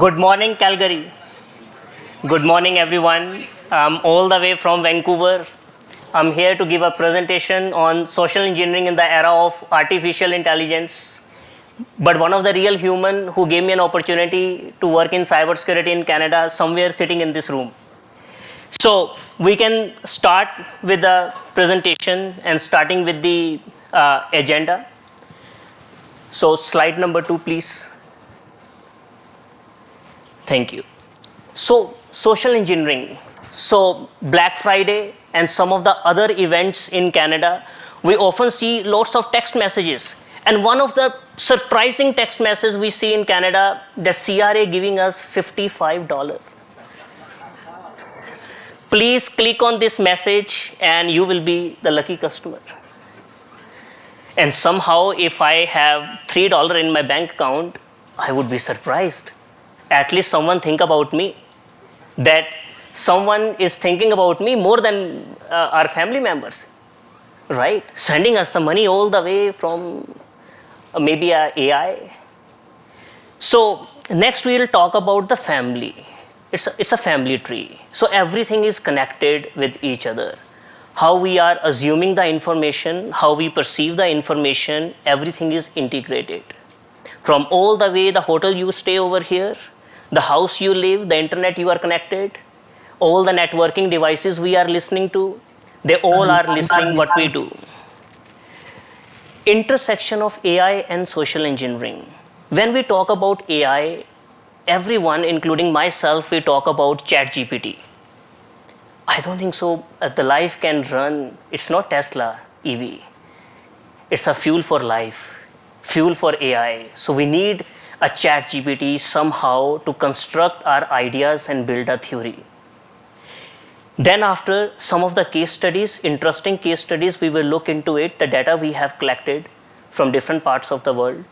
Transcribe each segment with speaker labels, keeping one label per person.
Speaker 1: Good morning, Calgary. Good morning, everyone. I'm all the way from Vancouver. I'm here to give a presentation on social engineering in the era of artificial intelligence. But one of the real human who gave me an opportunity to work in cybersecurity in Canada, somewhere sitting in this room. So we can start with the presentation and starting with the agenda. So slide number 2, please. Thank you. So social engineering. So Black Friday and some of the other events in Canada, we often see lots of text messages. And one of the surprising text messages we see in Canada, the CRA giving us $55. Please click on this message and you will be the lucky customer. And somehow if I have $3 in my bank account, I would be surprised. At least someone think about me. That someone is thinking about me more than our family members, right? Sending us the money all the way from maybe a AI. So next we will talk about the family. It's a family tree. So everything is connected with each other. How we are assuming the information, how we perceive the information, everything is integrated. From all the way the hotel you stay over here, the house you live, the internet you are connected, all the networking devices we are listening to, they all are listening what we do. Intersection of AI and social engineering. When we talk about AI, everyone, including myself, we talk about ChatGPT. I don't think so. The life can run, it's not Tesla EV. It's a fuel for life, fuel for AI. So we need a ChatGPT somehow to construct our ideas and build a theory. Then after some of the case studies, interesting case studies, we will look into it, the data we have collected from different parts of the world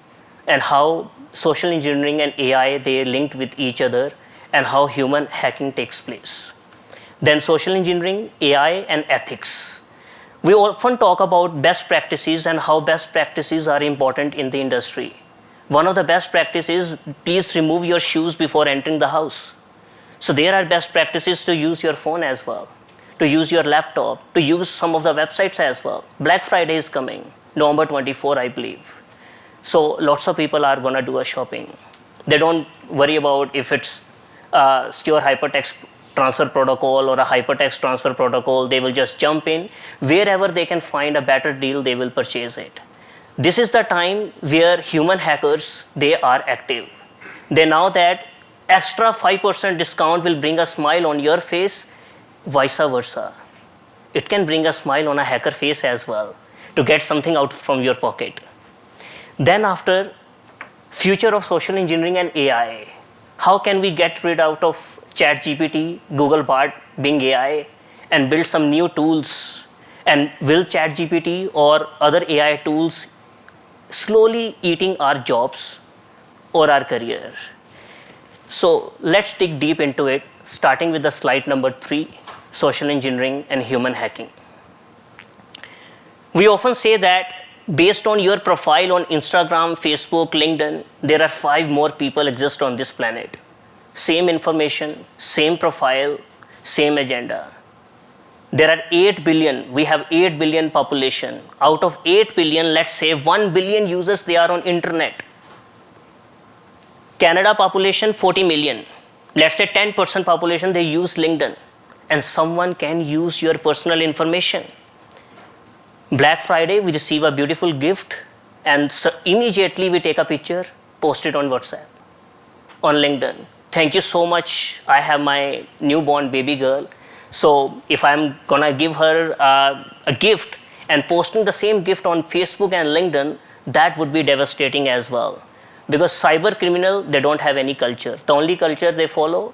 Speaker 1: and how social engineering and AI, they are linked with each other and how human hacking takes place. Then social engineering, AI and ethics. We often talk about best practices and how best practices are important in the industry. One of the best practices, please remove your shoes before entering the house. So there are best practices to use your phone as well, to use your laptop, to use some of the websites as well. Black Friday is coming, November 24, I believe. So lots of people are gonna do a shopping. They don't worry about if it's a secure hypertext transfer protocol or a hypertext transfer protocol. They will just jump in. Wherever they can find a better deal, they will purchase it. This is the time where human hackers, they are active. They know that extra 5% discount will bring a smile on your face, vice versa. It can bring a smile on a hacker face as well to get something out from your pocket. Then after, future of social engineering and AI. How can we get rid out of ChatGPT, Google Bard being AI and build some new tools? And will ChatGPT or other AI tools slowly eating our jobs or our career? So let's dig deep into it, starting with the slide number 3, social engineering and human hacking. We often say that based on your profile on Instagram, Facebook, LinkedIn, there are 5 more people exist on this planet. Same information, same profile, same agenda. There are 8 billion, we have 8 billion population. Out of 8 billion, let's say 1 billion users, they are on internet. Canada population 40 million. Let's say 10% population, they use LinkedIn. And someone can use your personal information. Black Friday, we receive a beautiful gift and so immediately we take a picture, post it on WhatsApp, on LinkedIn. Thank you so much. I have my newborn baby girl. So if I'm gonna give her a gift and posting the same gift on Facebook and LinkedIn, that would be devastating as well. Because cyber criminal, they don't have any culture. The only culture they follow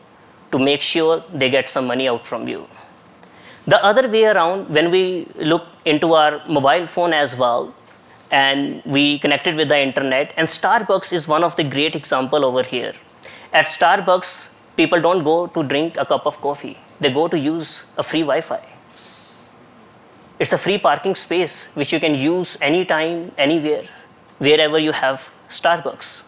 Speaker 1: to make sure they get some money out from you. The other way around, when we look into our mobile phone as well, and we connected with the internet, and Starbucks is one of the great example over here. At Starbucks, people don't go to drink a cup of coffee. They go to use a free Wi-Fi. It's a free parking space which you can use anytime, anywhere, wherever you have Starbucks.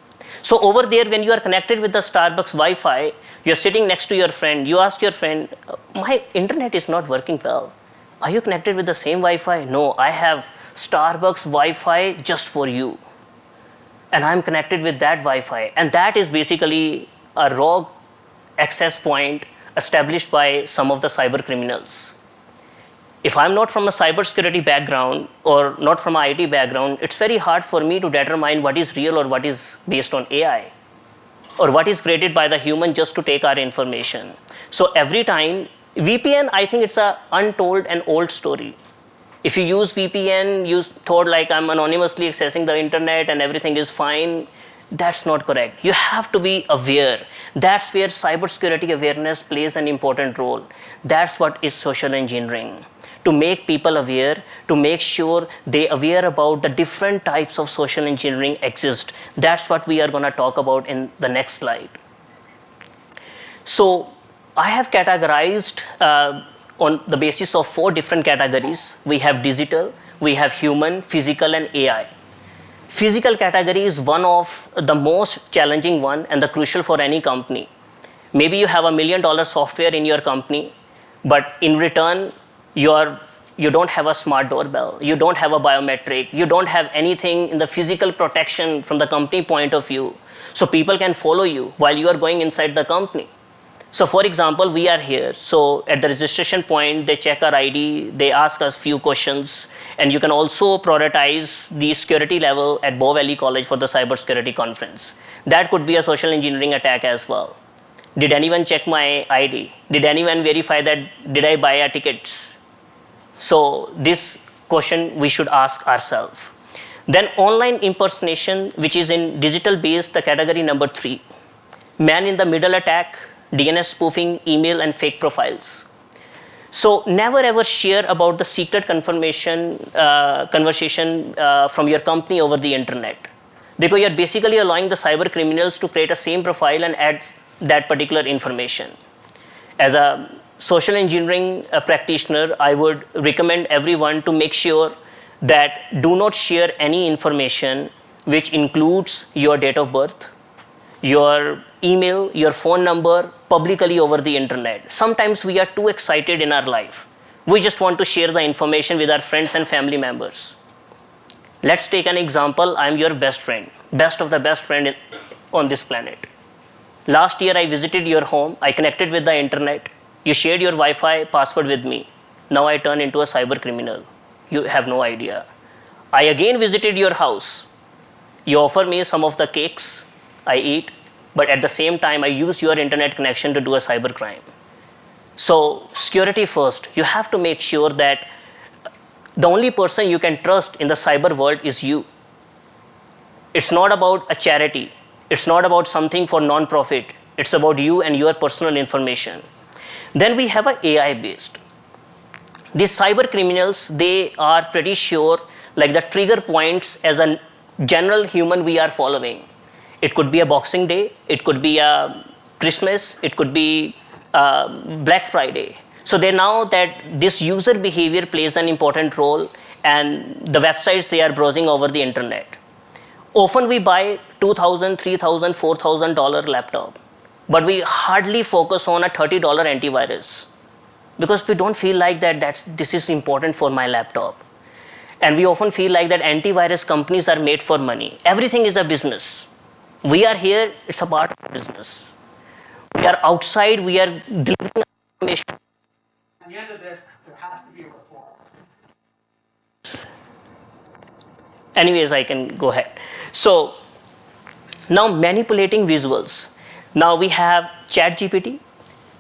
Speaker 1: So over there, when you are connected with the Starbucks Wi-Fi, you're sitting next to your friend, you ask your friend, my internet is not working well. Are you connected with the same Wi-Fi? No, I have Starbucks Wi-Fi just for you. And I'm connected with that Wi-Fi. And that is basically a rogue access point established by some of the cyber criminals. If I'm not from a cybersecurity background or not from an IT background, it's very hard for me to determine what is real or what is based on AI or what is created by the human just to take our information. So every time, VPN, I think it's a untold and old story. If you use VPN, you thought like I'm anonymously accessing the internet and everything is fine. That's not correct. You have to be aware. That's where cybersecurity awareness plays an important role. That's what is social engineering. To make people aware, to make sure they aware about the different types of social engineering exist. That's what we are going to talk about in the next slide. So I have categorized on the basis of 4 different categories. We have digital, we have human, physical, and AI. Physical category is one of the most challenging one and the crucial for any company. Maybe you have $1 million software in your company, but in return, you don't have a smart doorbell, you don't have a biometric, you don't have anything in the physical protection from the company point of view. So people can follow you while you are going inside the company. So for example, we are here. So at the registration point, they check our ID, they ask us few questions, and you can also prioritize the security level at Bow Valley College for the cybersecurity conference. That could be a social engineering attack as well. Did anyone check my ID? Did anyone verify that, did I buy a tickets? So this question we should ask ourselves. Then online impersonation, which is in digital based, the category number 3. Man in the middle attack, DNS spoofing, email, and fake profiles. So never ever share about the secret conversation from your company over the internet, because you're basically allowing the cyber criminals to create a same profile and add that particular information. As a social engineering practitioner, I would recommend everyone to make sure that do not share any information which includes your date of birth, your email, your phone number publicly over the internet. Sometimes we are too excited in our life. We just want to share the information with our friends and family members. Let's take an example. I'm your best friend, best of the best friend on this planet. Last year I visited your home, I connected with the internet, you shared your Wi-Fi password with me. Now I turn into a cyber criminal. You have no idea. I again visited your house. You offer me some of the cakes, I eat, but at the same time I use your internet connection to do a cyber crime. So security first. You have to make sure that the only person you can trust in the cyber world is you. It's not about a charity. It's not about something for non-profit. It's about you and your personal information. Then we have a AI based. These cyber criminals, they are pretty sure like the trigger points as a general human we are following. It could be a Boxing Day, it could be a Christmas, it could be Black Friday. So they know that this user behavior plays an important role and the websites they are browsing over the internet. Often we buy $2,000, $3,000, $4,000 laptop, but we hardly focus on a $30 antivirus because we don't feel like this is important for my laptop. And we often feel like that antivirus companies are made for money. Everything is a business. We are here, it's a part of the business. We are outside, we are delivering information.
Speaker 2: At the end of this, there has to be a report.
Speaker 1: Anyways, I can go ahead. So now manipulating visuals. Now we have ChatGPT,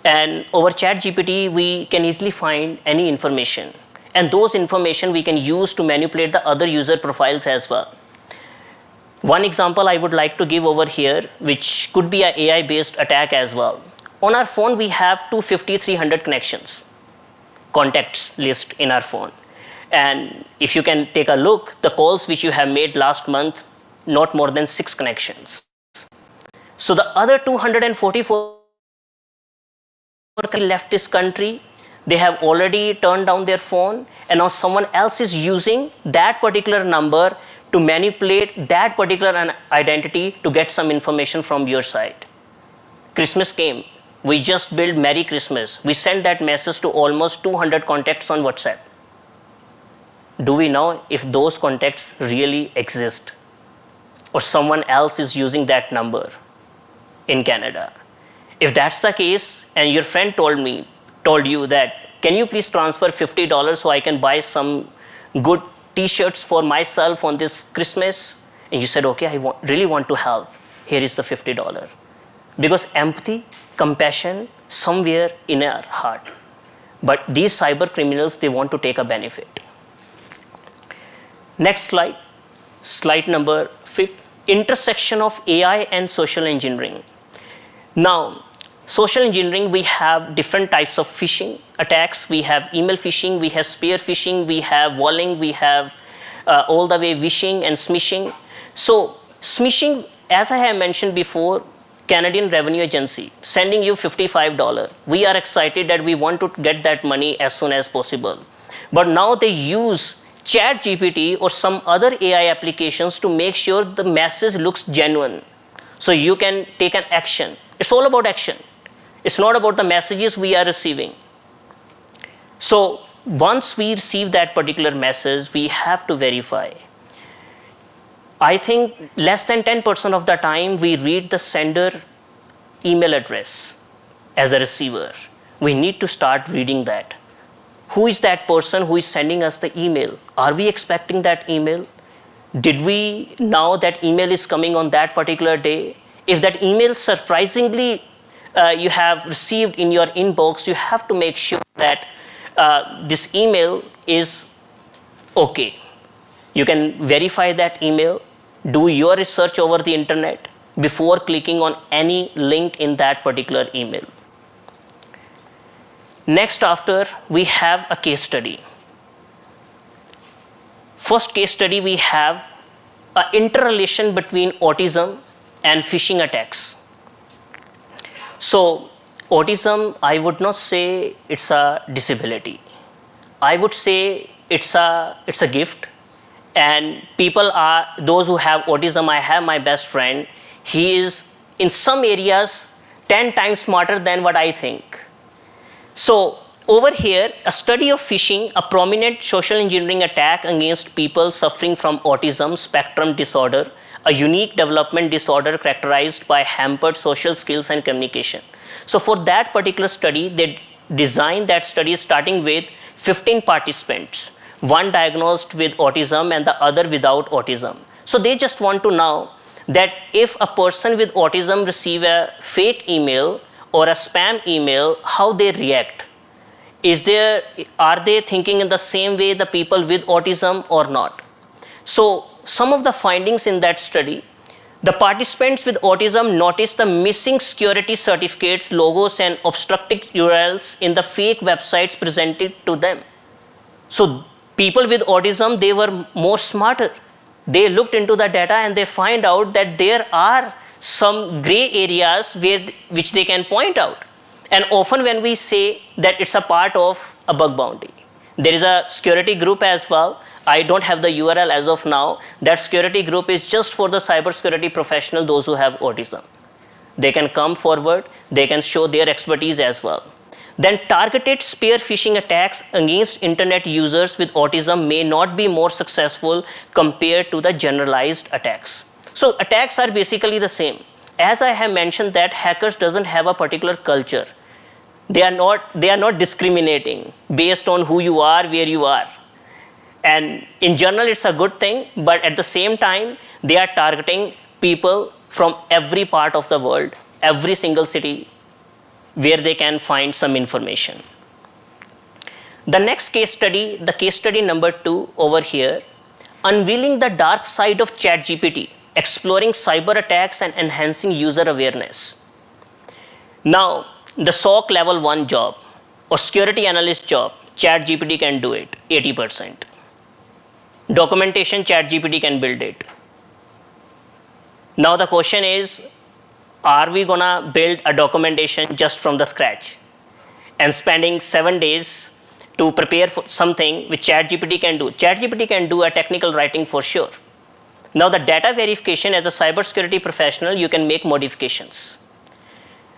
Speaker 1: and over ChatGPT we can easily find any information, and those information we can use to manipulate the other user profiles as well. One example I would like to give over here, which could be an AI based attack as well. On our phone we have 250, 300 connections, contacts list in our phone. And if you can take a look, the calls which you have made last month, not more than 6 connections. So the other 244 left this country, they have already turned down their phone, and now someone else is using that particular number to manipulate that particular identity to get some information from your side. Christmas came. We just built Merry Christmas. We sent that message to almost 200 contacts on WhatsApp. Do we know if those contacts really exist? Or someone else is using that number in Canada? If that's the case, and your friend told you that, can you please transfer $50 so I can buy some good t-shirts for myself on this Christmas? And you said, okay, I really want to help. Here is the $50. Because empathy, compassion, somewhere in our heart. But these cyber criminals, they want to take a benefit. Next slide. Slide number 5. Intersection of AI and social engineering. Now, social engineering, we have different types of phishing attacks. We have email phishing, we have spear phishing, we have walling, we have all the way wishing and smishing. So, smishing, as I have mentioned before, Canadian Revenue Agency sending you $55. We are excited that we want to get that money as soon as possible. But now they use ChatGPT or some other AI applications to make sure the message looks genuine. So you can take an action. It's all about action. It's not about the messages we are receiving. So once we receive that particular message, we have to verify. I think less than 10% of the time we read the sender email address as a receiver. We need to start reading that. Who is that person who is sending us the email? Are we expecting that email? Did we know that email is coming on that particular day? If that email surprisingly you have received in your inbox, you have to make sure that this email is okay. You can verify that email, do your research over the internet before clicking on any link in that particular email. Next, after, we have a case study. First case study, we have an interrelation between autism and phishing attacks. So, autism, I would not say it's a disability. I would say it's a gift. And people are, those who have autism, I have my best friend, he is in some areas 10 times smarter than what I think. So over here, a study of phishing, a prominent social engineering attack against people suffering from autism spectrum disorder, a unique development disorder characterized by hampered social skills and communication. So for that particular study, they designed that study starting with 15 participants, one diagnosed with autism and the other without autism. So they just want to know that if a person with autism receive a fake email or a spam email, how they react. Are they thinking in the same way the people with autism or not? So some of the findings in that study, the participants with autism noticed the missing security certificates, logos and obstructed URLs in the fake websites presented to them. So people with autism, they were more smarter. They looked into the data and they find out that there are some gray areas which they can point out. And often when we say that it's a part of a bug bounty, there is a security group as well. I don't have the URL as of now. That security group is just for the cybersecurity professional, those who have autism. They can come forward, they can show their expertise as well. Then targeted spear phishing attacks against internet users with autism may not be more successful compared to the generalized attacks. So attacks are basically the same. As I have mentioned that hackers doesn't have a particular culture. They are not discriminating based on who you are, where you are. And in general, it's a good thing, but at the same time, they are targeting people from every part of the world, every single city where they can find some information. The next case study, the case study number 2 over here, unveiling the dark side of ChatGPT, exploring cyber attacks and enhancing user awareness. Now, the SOC level 1 job or security analyst job, ChatGPT can do it, 80%. Documentation, ChatGPT can build it. Now the question is, are we gonna build a documentation just from the scratch and spending 7 days to prepare for something which ChatGPT can do? ChatGPT can do a technical writing for sure. Now the data verification, as a cybersecurity professional, you can make modifications.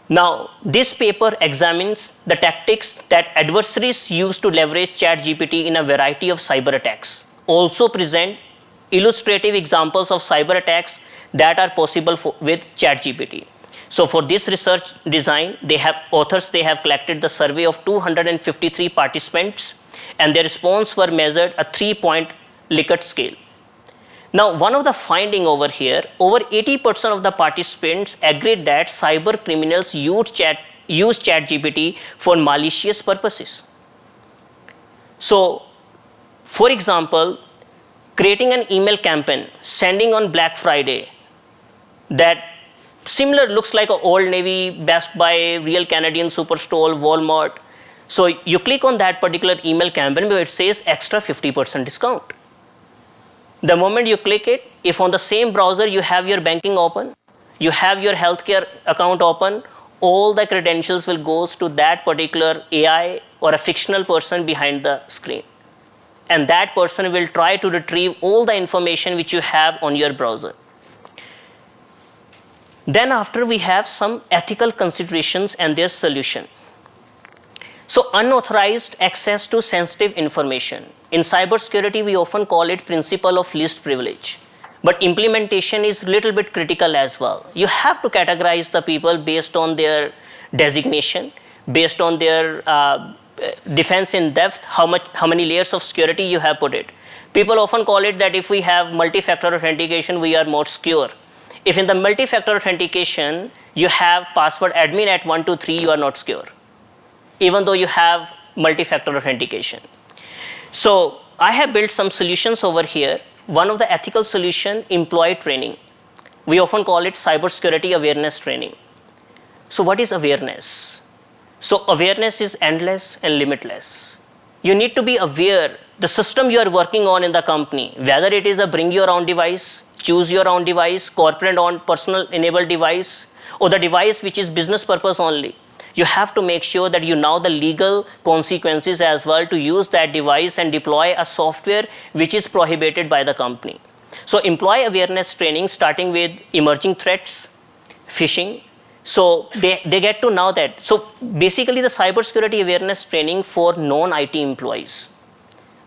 Speaker 1: Now, this paper examines the tactics that adversaries use to leverage ChatGPT in a variety of cyber attacks. Also present illustrative examples of cyber attacks that are possible with ChatGPT. So for this research design, authors have collected the survey of 253 participants, and their response were measured a 3-point Likert scale. Now, one of the finding over here, over 80% of the participants agreed that cyber criminals use ChatGPT for malicious purposes. So, for example, creating an email campaign, sending on Black Friday, that similar looks like an Old Navy, Best Buy, Real Canadian Superstore, Walmart. So you click on that particular email campaign where it says extra 50% discount. The moment you click it, if on the same browser you have your banking open, you have your healthcare account open, all the credentials will go to that particular AI or a fictional person behind the screen. And that person will try to retrieve all the information which you have on your browser. Then after, we have some ethical considerations and their solution. So unauthorized access to sensitive information. In cybersecurity, we often call it principle of least privilege. But implementation is a little bit critical as well. You have to categorize the people based on their designation, based on their defense in depth, how many layers of security you have put it. People often call it that if we have multi-factor authentication, we are more secure. If in the multi-factor authentication, you have password admin at 123, you are not secure, even though you have multi-factor authentication. So I have built some solutions over here. One of the ethical solution, employee training. We often call it cybersecurity awareness training. So what is awareness? So awareness is endless and limitless. You need to be aware the system you are working on in the company, whether it is a bring your own device, choose your own device, corporate owned personal enabled device, or the device which is business purpose only. You have to make sure that you know the legal consequences as well to use that device and deploy a software which is prohibited by the company. So employee awareness training, starting with emerging threats, phishing. So they get to know that. So basically the cybersecurity awareness training for non-IT employees.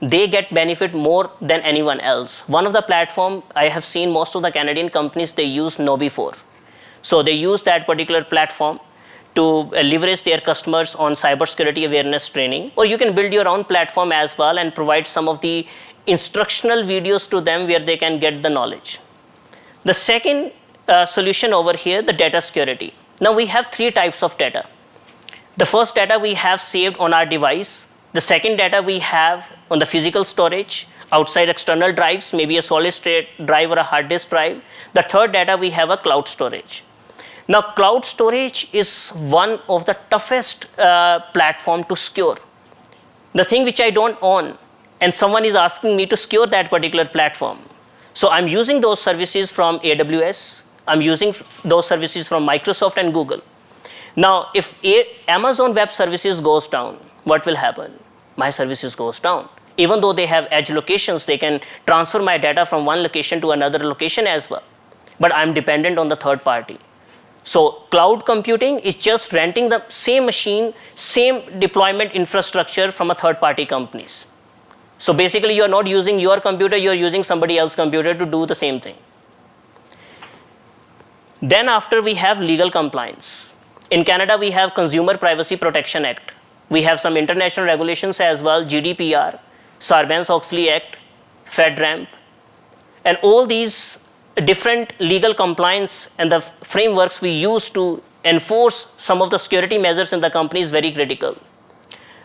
Speaker 1: They get benefit more than anyone else. One of the platform I have seen most of the Canadian companies, they use Nobi4. So they use that particular platform to leverage their customers on cybersecurity awareness training, or you can build your own platform as well and provide some of the instructional videos to them where they can get the knowledge. The second solution over here, the data security. Now we have 3 types of data. The first data we have saved on our device. The second data we have on the physical storage, outside external drives, maybe a solid state drive or a hard disk drive. The third data we have a cloud storage. Now, cloud storage is one of the toughest platform to secure. The thing which I don't own, and someone is asking me to secure that particular platform. So I'm using those services from AWS. I'm using those services from Microsoft and Google. Now, if Amazon Web Services goes down, what will happen? My services goes down. Even though they have edge locations, they can transfer my data from one location to another location as well. But I'm dependent on the third party. So cloud computing is just renting the same machine, same deployment infrastructure from a third-party companies. So basically you are not using your computer, you are using somebody else's computer to do the same thing. Then after, we have legal compliance. In Canada, we have Consumer Privacy Protection Act. We have some international regulations as well, GDPR, Sarbanes-Oxley Act, FedRAMP, and all these different legal compliance and the frameworks we use to enforce some of the security measures in the company is very critical.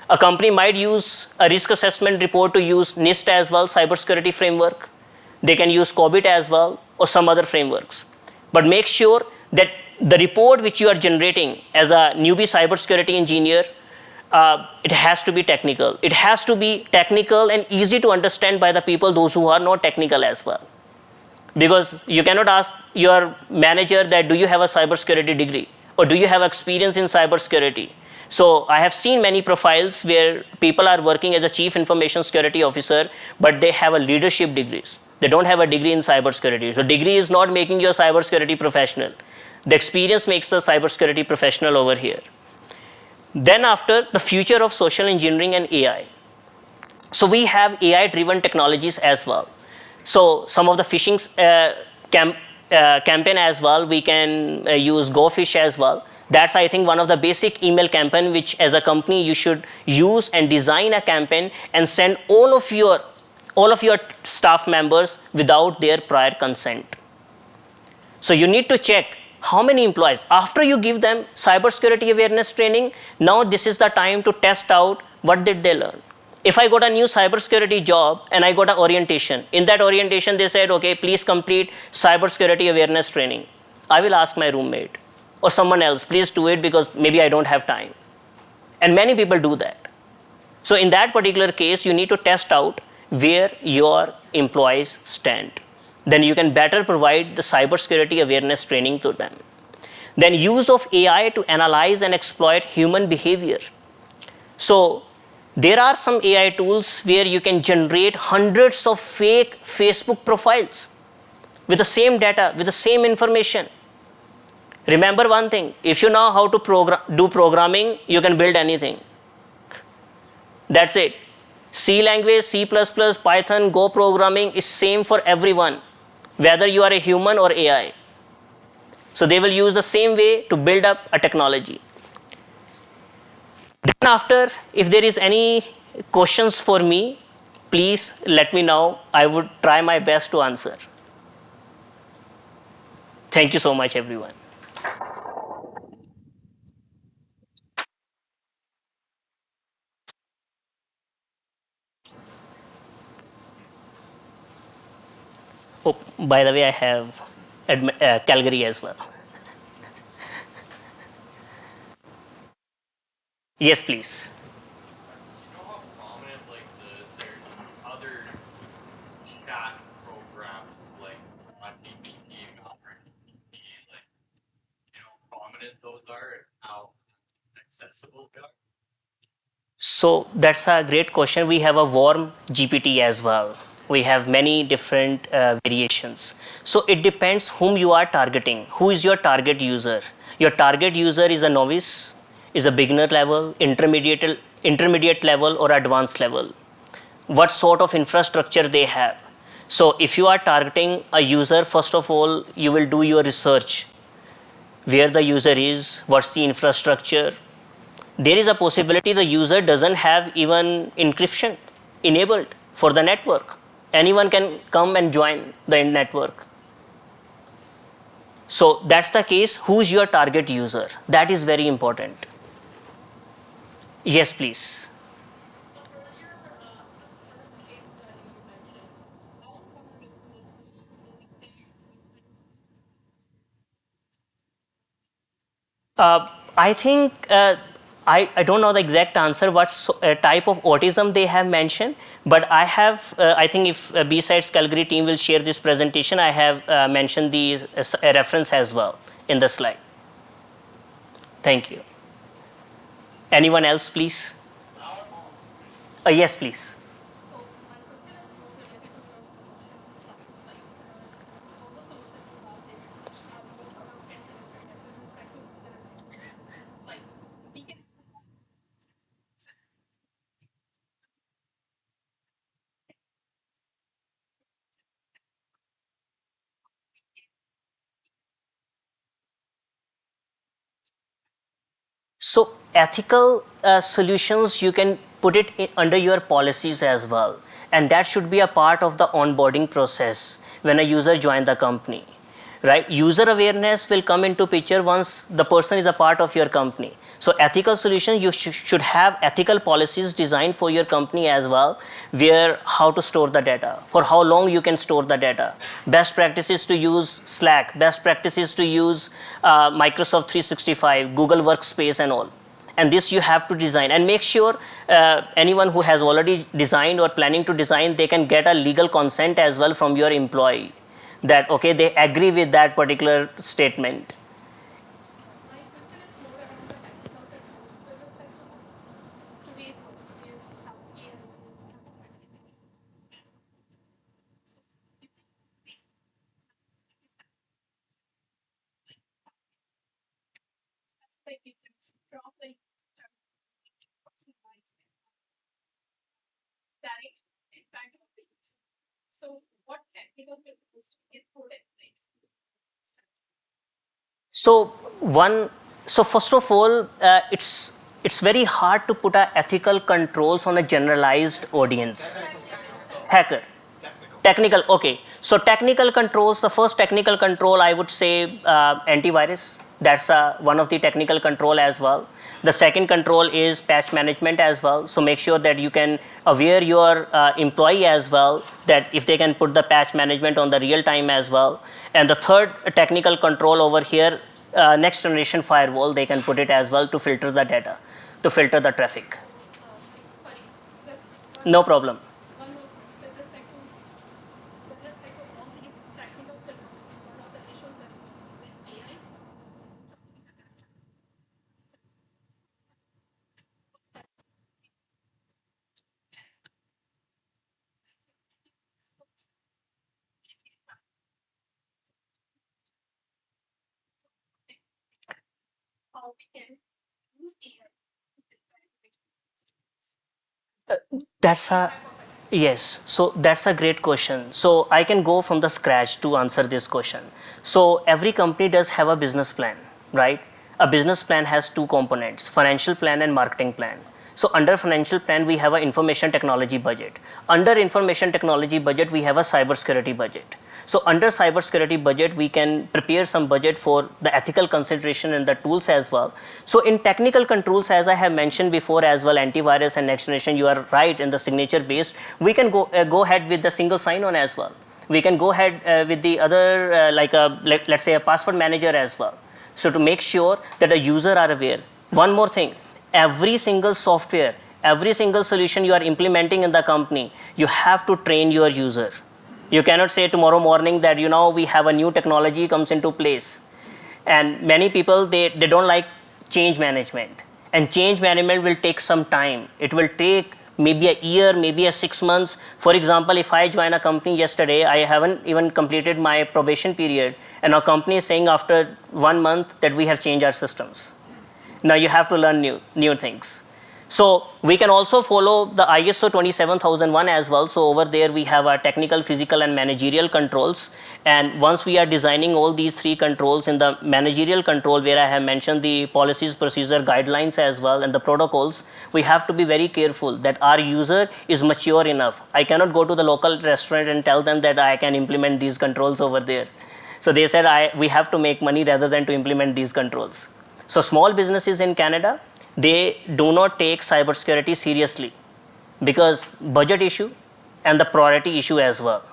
Speaker 1: A company might use a risk assessment report to use NIST as well, cybersecurity framework. They can use COBIT as well, or some other frameworks. But make sure that the report which you are generating as a newbie cybersecurity engineer, it has to be technical. It has to be technical and easy to understand by the people, those who are not technical as well. Because you cannot ask your manager that, do you have a cybersecurity degree? Or do you have experience in cybersecurity? So I have seen many profiles where people are working as a chief information security officer, but they have a leadership degrees. They don't have a degree in cybersecurity. So degree is not making you a cybersecurity professional. The experience makes the cybersecurity professional over here. Then after, the future of social engineering and AI. So we have AI driven technologies as well. So some of the phishing campaign as well, we can use GoFish as well. That's, I think, one of the basic email campaign which as a company you should use and design a campaign and send all of your staff members without their prior consent. So you need to check how many employees. After you give them cybersecurity awareness training, now this is the time to test out what did they learn. If I got a new cybersecurity job and I got an orientation, in that orientation they said, okay, please complete cybersecurity awareness training. I will ask my roommate or someone else, please do it because maybe I don't have time. And many people do that. So in that particular case, you need to test out where your employees stand. Then you can better provide the cybersecurity awareness training to them. Then use of AI to analyze and exploit human behavior. So there are some AI tools where you can generate hundreds of fake Facebook profiles with the same data, with the same information. Remember one thing, if you know how to do programming, you can build anything. That's it. C language, C++, Python, Go programming is same for everyone, whether you are a human or AI. So they will use the same way to build up a technology. Then after, if there is any questions for me, please let me know. I would try my best to answer. Thank you so much, everyone. Oh, by the way, I have Calgary as well. Yes, please.
Speaker 3: You know how prominent like there's other chat programs like GPT, like prominent those are and how accessible they are?
Speaker 1: So that's a great question. We have a warm GPT as well. We have many different variations. So it depends whom you are targeting. Who is your target user? Your target user is a novice, is a beginner level, intermediate level, or advanced level. What sort of infrastructure they have. So if you are targeting a user, first of all, you will do your research. Where the user is, what's the infrastructure, there is a possibility the user doesn't have even encryption enabled for the network. Anyone can come and join the network. So that's the case. Who's your target user? That is very important. Yes, please. I think I don't know the exact answer what type of autism they have mentioned, but I have I think if besides Calgary team will share this presentation, I have mentioned the reference as well in the slide. Thank you. Anyone else, please? Yes, please. So ethical solutions, you can put it under your policies as well, and that should be a part of the onboarding process when a user joins the company, right? User awareness will come into picture once the person is a part of your company. So ethical solutions, you should have ethical policies designed for your company as well, where how to store the data, for how long you can store the data, best practices to use Slack, best practices to use Microsoft 365, Google Workspace and all. And this you have to design and make sure anyone who has already designed or planning to design, they can get a legal consent as well from your employee that okay, they agree with that particular statement. So one, so first of all, it's very hard to put a ethical controls on a generalized audience. Hacker. Technical, okay. So technical controls, the first technical control I would say antivirus. That's one of the technical control as well. The second control is patch management as well. So make sure that you can aware your employee as well that if they can put the patch management on the real time as well. And the third technical control over here, next generation firewall, they can put it as well to filter the data, to filter the traffic. No problem. That's a yes. So that's a great question. So I can go from the scratch to answer this question. So every company does have a business plan, right? A business plan has two components: financial plan and marketing plan. So under financial plan, we have an information technology budget. Under information technology budget, we have a cybersecurity budget. So under cybersecurity budget, we can prepare some budget for the ethical consideration and the tools as well. So in technical controls, as I have mentioned before as well, antivirus and next generation, you are right in the signature based. We can go ahead with the single sign-on as well. We can go ahead with the other let's say a password manager as well. So to make sure that the user are aware. One more thing, every single software, every single solution you are implementing in the company, you have to train your user. You cannot say tomorrow morning that we have a new technology comes into place. And many people they don't like change management. And change management will take some time. It will take maybe a year, maybe a 6 months. For example, if I join a company yesterday, I haven't even completed my probation period, and our company is saying after 1 month that we have changed our systems. Now you have to learn new things. So we can also follow the ISO 27001 as well. So over there we have our technical, physical and managerial controls. And once we are designing all these three controls in the managerial control, where I have mentioned the policies, procedure, guidelines as well and the protocols, we have to be very careful that our user is mature enough. I cannot go to the local restaurant and tell them that I can implement these controls over there. So they said we have to make money rather than to implement these controls. So small businesses in Canada, they do not take cybersecurity seriously because budget issue and the priority issue as well.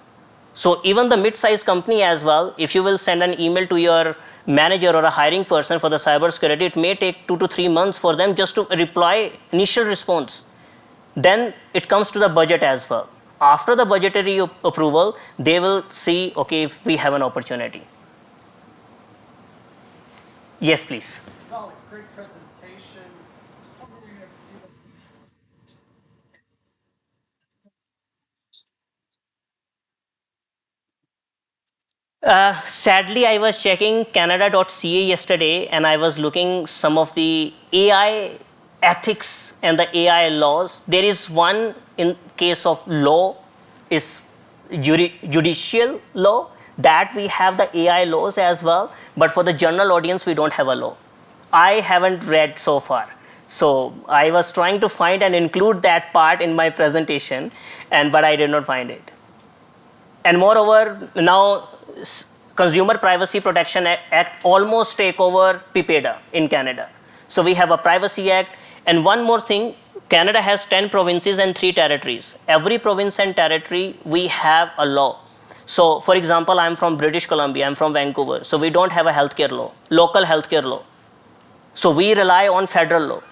Speaker 1: So even the mid-sized company as well, if you will send an email to your manager or a hiring person for the cybersecurity, it may take 2 to 3 months for them just to reply initial response. Then it comes to the budget as well. After the budgetary approval, they will see, okay, if we have an opportunity. Yes, please.
Speaker 2: No, great presentation.
Speaker 1: Sadly, I was checking Canada.ca yesterday and I was looking some of the AI ethics and the AI laws. There is one in case of law is judicial law that we have the AI laws as well, but for the general audience we don't have a law. I haven't read so far. So I was trying to find and include that part in my presentation, but I did not find it. And moreover, now Consumer Privacy Protection Act almost take over PIPEDA in Canada. So we have a Privacy Act. And one more thing, Canada has 10 provinces and 3 territories. Every province and territory, we have a law. So for example, I'm from British Columbia, I'm from Vancouver. So we don't have a healthcare law, local healthcare law. So we rely on federal law.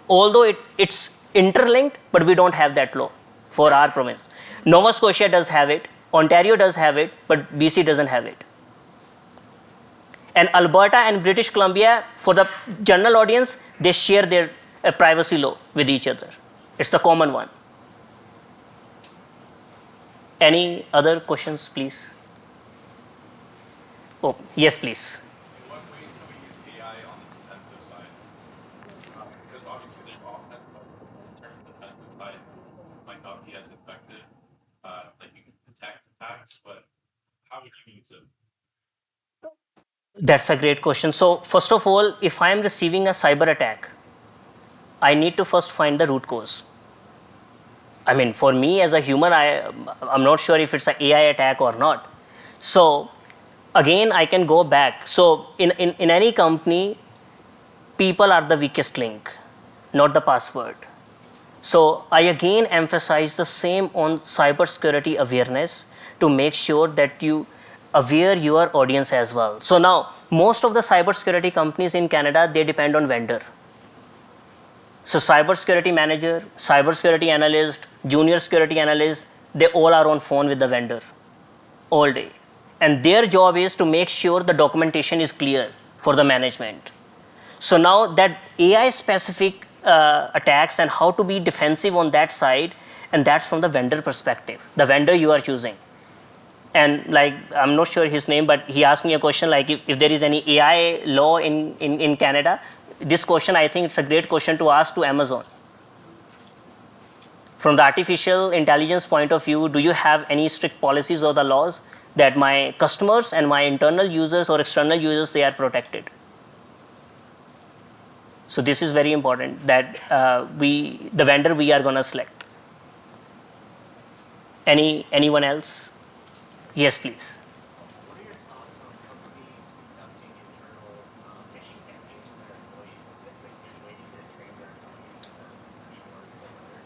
Speaker 1: Although it's interlinked, but we don't have that law for our province. Nova Scotia does have it, Ontario does have it, but BC doesn't have it. And Alberta and British Columbia, for the general audience, they share their privacy law with each other. It's the common one. Any other questions, please? Oh, yes, please.
Speaker 4: In what ways can we use AI on the defensive side? attacks, but how would you use it?
Speaker 1: That's a great question. So, first of all, if I am receiving a cyber attack, I need to first find the root cause. I mean, for me as a human, I'm not sure if it's an AI attack or not. So, again, I can go back. So, in any company, people are the weakest link, not the password. So, I again emphasize the same on cybersecurity awareness to make sure that you aware your audience as well. So, now most of the cybersecurity companies in Canada, they depend on vendor. So cybersecurity manager, cybersecurity analyst, junior security analyst, they all are on phone with the vendor all day. And their job is to make sure the documentation is clear for the management. So now that AI specific attacks and how to be defensive on that side, and that's from the vendor perspective, the vendor you are choosing. And like, I'm not sure his name, but he asked me a question like if there is any AI law in Canada. This question, I think it's a great question to ask to Amazon. From the artificial intelligence point of view, do you have any strict policies or the laws that my customers and my internal users or external users, they are protected? So this is very important that the vendor we are going to select. Anyone else? Yes, please.
Speaker 5: What are your thoughts on companies conducting internal phishing campaigns for their employees? Is this like any way to train their employees or be more alert?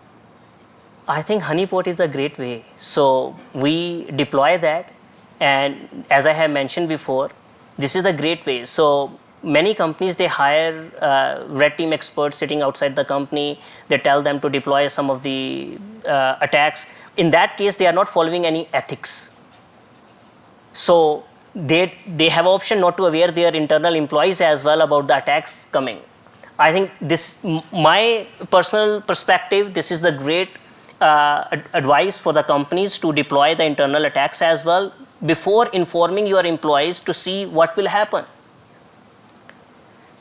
Speaker 1: I think honeypot is a great way. So we deploy that, and as I have mentioned before, this is a great way. So many companies, they hire red team experts sitting outside the company. They tell them to deploy some of the attacks. In that case, they are not following any ethics. So they have option not to aware their internal employees as well about the attacks coming. I think this, my personal perspective, this is the great advice for the companies to deploy the internal attacks as well before informing your employees to see what will happen.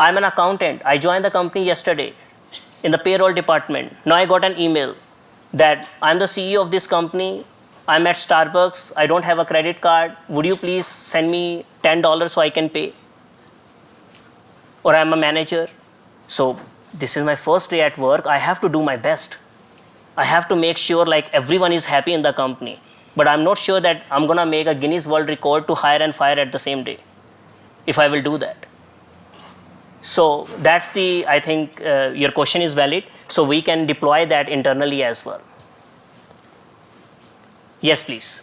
Speaker 1: I'm an accountant. I joined the company yesterday in the payroll department. Now I got an email that I'm the CEO of this company. I'm at Starbucks. I don't have a credit card. Would you please send me $10 so I can pay? Or I'm a manager. So this is my first day at work. I have to do my best. I have to make sure like everyone is happy in the company. But I'm not sure that I'm going to make a Guinness World Record to hire and fire at the same day, if I will do that. So that's the, I think your question is valid. So we can deploy that internally as well. Yes, please.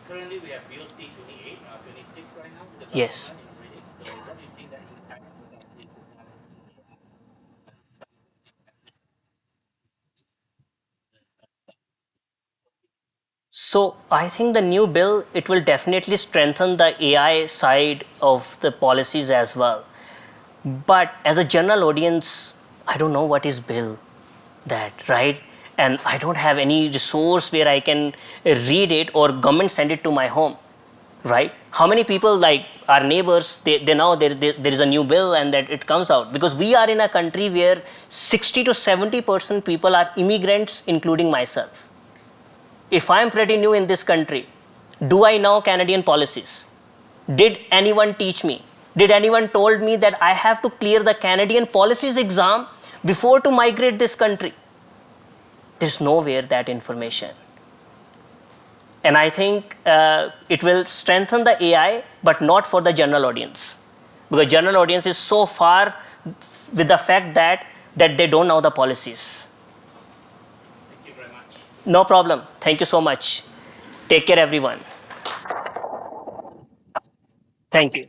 Speaker 5: Currently, we have BOC 28, 26 right now. The
Speaker 1: Yes.
Speaker 5: government is reading. So, what do you think that impact would actually have?
Speaker 1: So I think the new bill, it will definitely strengthen the AI side of the policies as well. But as a general audience, I don't know what is bill that, right? And I don't have any resource where I can read it or government send it to my home, right? How many people like our neighbors, they know there is a new bill and that it comes out, because we are in a country where 60 to 70% people are immigrants, including myself. If I'm pretty new in this country, do I know Canadian policies? Did anyone teach me? Did anyone told me that I have to clear the Canadian policies exam before to migrate this country? There's nowhere that information. And I think it will strengthen the AI, but not for the general audience, because general audience is so far with the fact that they don't know the policies.
Speaker 5: Thank you very much.
Speaker 1: No problem. Thank you so much. Take care, everyone. Thank you.